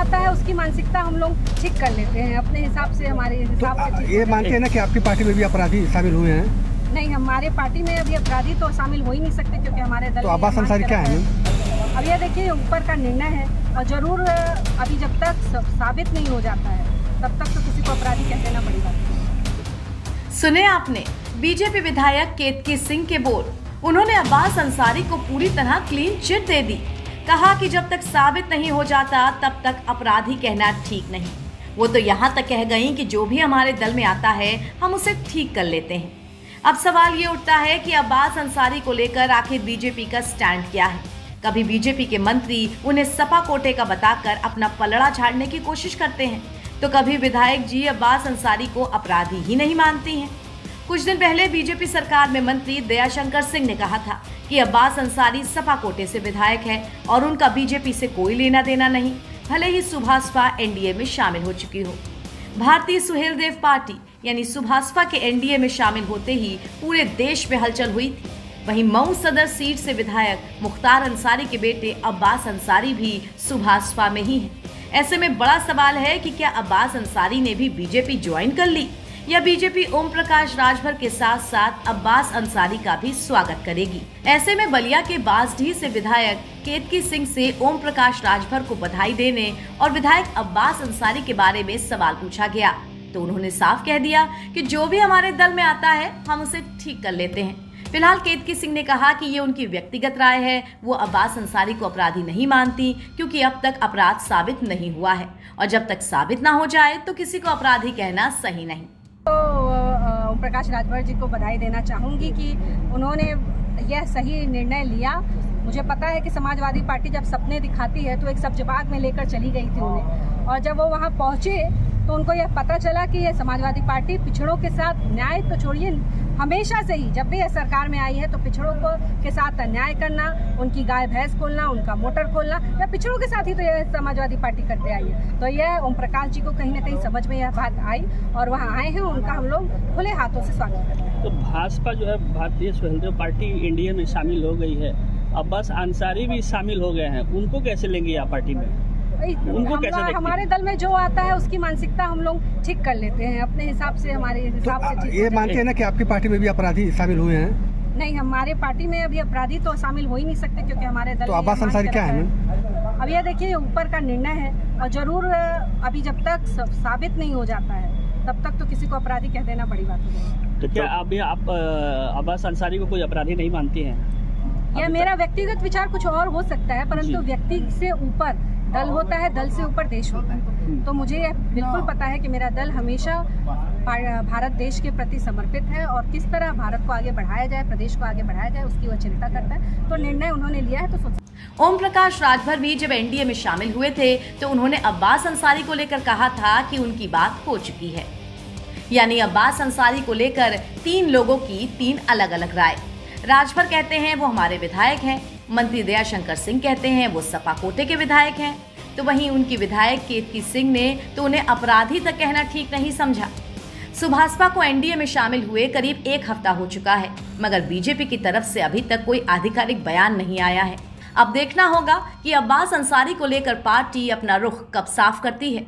आता है उसकी मानसिकता हम लोग ठीक कर लेते हैं अपने हिसाब से, हमारे हिसाब से ठीक। ये मानते हैं ना कि आपकी पार्टी में भी अपराधी शामिल हुए हैं? नहीं, हमारे पार्टी में अभी अपराधी तो शामिल हो ही नहीं सकते क्योंकि हमारे दल। तो अब्बास अंसारी क्या है? अब ये देखिए ऊपर का निर्णय है और जरूर अभी जब तक साबित नहीं हो जाता है तब तक तो किसी को अपराधी कह देना पड़ेगा। सुने आपने बीजेपी विधायक केतकी सिंह के बोल। उन्होंने अब्बास अंसारी को पूरी तरह क्लीन चिट दे दी। कहा कि जब तक साबित नहीं हो जाता तब तक अपराधी कहना ठीक नहीं। वो तो यहाँ तक कह गई कि जो भी हमारे दल में आता है हम उसे ठीक कर लेते हैं। अब सवाल ये उठता है कि अब्बास अंसारी को लेकर आखिर बीजेपी का स्टैंड क्या है। कभी बीजेपी के मंत्री उन्हें सपा कोटे का बताकर अपना पलड़ा झाड़ने की कोशिश करते हैं, तो कभी विधायक जी अब्बास अंसारी को अपराधी ही नहीं मानती हैं। कुछ दिन पहले बीजेपी सरकार में मंत्री दयाशंकर सिंह ने कहा था कि अब्बास अंसारी सपा कोटे से विधायक है और उनका बीजेपी से कोई लेना देना नहीं, भले ही सुभाषपा एनडीए में शामिल हो चुकी हो। भारतीय सुहेलदेव पार्टी यानी सुभाषपा के एनडीए में शामिल होते ही पूरे देश में हलचल हुई थी। वहीं मऊ सदर सीट से विधायक मुख्तार अंसारी के बेटे अब्बास अंसारी भी सुभाषपा में ही हैं। ऐसे में बड़ा सवाल है कि क्या अब्बास अंसारी ने भी बीजेपी ज्वाइन कर ली या बीजेपी ओम प्रकाश राजभर के साथ साथ अब्बास अंसारी का भी स्वागत करेगी। ऐसे में बलिया के बांसडीह से विधायक केतकी सिंह से ओम प्रकाश राजभर को बधाई देने और विधायक अब्बास अंसारी के बारे में सवाल पूछा गया, तो उन्होंने साफ कह दिया कि जो भी हमारे दल में आता है हम उसे ठीक कर लेते हैं। फिलहाल केतकी सिंह ने कहा कि ये उनकी व्यक्तिगत राय है, वो अब्बास अंसारी को अपराधी नहीं मानती क्योंकि अब तक अपराध साबित नहीं हुआ है और जब तक साबित ना हो जाए तो किसी को अपराधी कहना सही नहीं। तो ओम प्रकाश राजभर जी को बधाई देना चाहूँगी कि उन्होंने यह सही निर्णय लिया। मुझे पता है कि समाजवादी पार्टी जब सपने दिखाती है तो एक सब्जबाग में लेकर चली गई थी उन्हें, और जब वो वहाँ पहुँचे तो उनको यह पता चला कि यह समाजवादी पार्टी पिछड़ों के साथ न्याय तो छोड़िए, हमेशा से ही जब भी यह सरकार में आई है तो पिछड़ों को के साथ अन्याय करना, उनकी गाय भैंस खोलना, उनका मोटर खोलना, या पिछड़ों के साथ ही तो यह समाजवादी पार्टी करते आई है। तो यह ओम प्रकाश जी को कहीं ना कहीं समझ में यह बात आई और वहाँ आए हैं, उनका हम लोग खुले हाथों से स्वागत करते हैं। तो भाजपा जो है भारतीय सुहेलदेव पार्टी एनडीए में शामिल हो गई है, अब्बास अंसारी भी शामिल हो गए हैं, उनको कैसे लेंगे आप पार्टी में? उनको कैसे देखते हैं? हमारे दल में जो आता है उसकी मानसिकता हम लोग ठीक कर लेते हैं अपने हिसाब से, हमारे हिसाब से ठीक। ये मानते हैं ना कि आपकी पार्टी में भी अपराधी शामिल हुए हैं? नहीं, हमारे पार्टी में अभी अपराधी तो शामिल हो ही नहीं सकते क्योंकि हमारे दल। तो अब्बास अंसारी क्या है? अब ये देखिए ऊपर का निर्णय है और जरूर अभी जब तक साबित नहीं हो जाता है तब तक तो किसी को अपराधी कह देना बड़ी बात है। तो क्या अभी आप अब्बास अंसारी को कोई अपराधी नहीं मानती हैं? यह मेरा व्यक्तिगत विचार कुछ और हो सकता है, परंतु व्यक्ति से ऊपर दल होता है, दल से ऊपर देश होता है। तो मुझे यह बिल्कुल पता है कि मेरा दल हमेशा भारत देश के प्रति समर्पित है और किस तरह भारत को आगे बढ़ाया जाए, प्रदेश को आगे बढ़ाया जाए, उसकी वह चिंता करता है। तो निर्णय उन्होंने लिया है तो सोचा। ओम प्रकाश राजभर भी जब एनडीए में शामिल हुए थे तो उन्होंने अब्बास अंसारी को लेकर कहा था कि उनकी बात हो चुकी है। यानी अब्बास अंसारी को लेकर 3 लोगों की 3 अलग अलग राय। राजभर कहते हैं वो हमारे विधायक हैं, मंत्री दयाशंकर सिंह कहते हैं वो सपा कोटे के विधायक हैं, तो वहीं उनकी विधायक केतकी सिंह ने तो उन्हें अपराधी तक कहना ठीक नहीं समझा। सुभाषपा को एनडीए में शामिल हुए करीब 1 हफ्ता हो चुका है, मगर बीजेपी की तरफ से अभी तक कोई आधिकारिक बयान नहीं आया है। अब देखना होगा कि अब्बास अंसारी को लेकर पार्टी अपना रुख कब साफ करती है।